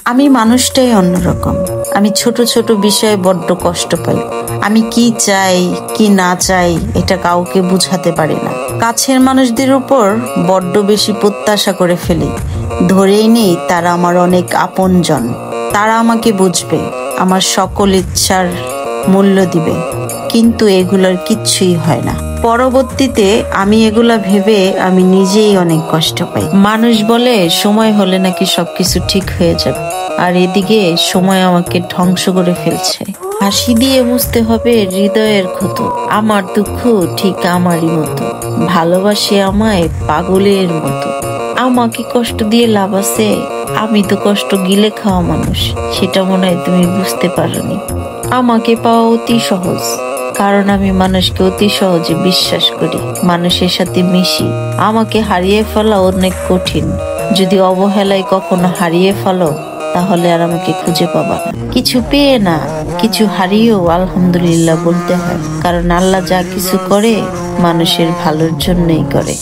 আমি মানুষটাই অন্যরকম। আমি ছোট ছোট বিষয়ে বড্ড কষ্ট পাই। আমি কি চাই কি না চাই এটা কাউকে বুঝাতে পারি না। কাছের মানুষদের উপর বড্ড বেশি প্রত্যাশা করে ফেলি। ধরেই নেই তারা আমার অনেক আপনজন। তারা আমাকে বুঝবে, আমার সকল ইচ্ছার মূল্য দিবে, কিন্তু এগুলোর কিচ্ছুই হয় না। পরবর্তীতে আমি এগুলা ভেবে আমি নিজেই অনেক কষ্ট পাই। মানুষ বলে সময় হলে নাকি সবকিছু ঠিক হয়ে যাবে, আর এদিকে সময় আমাকে ধ্বংস করে ফেলছে। হাসি দিয়ে বুঝতে হবে হৃদয়ের ক্ষত। আমার দুঃখ ঠিক আমারই মতো, ভালোবাসে আমায় পাগলের মতো। আমাকে কষ্ট দিয়ে লাভ আছে? আমি তো কষ্ট গিলে খাওয়া মানুষ, সেটা মনে হয় তুমি বুঝতে পারোনি। আমাকে পাওয়া অতি সহজ, কারণ আমি মানুষকে অতি সহজে বিশ্বাস করি, মানুষের সাথে মিশি। আমাকে হারিয়ে ফেলা অনেক কঠিন। যদি অবহেলায় কখনো হারিয়ে ফেলো, তাহলে আর আমাকে খুঁজে পাবা না। কিছু পেয়ে না, কিছু হারিয়েও আলহামদুলিল্লাহ বলতে হয়, কারণ আল্লাহ যা কিছু করে মানুষের ভালোর জন্যই করে।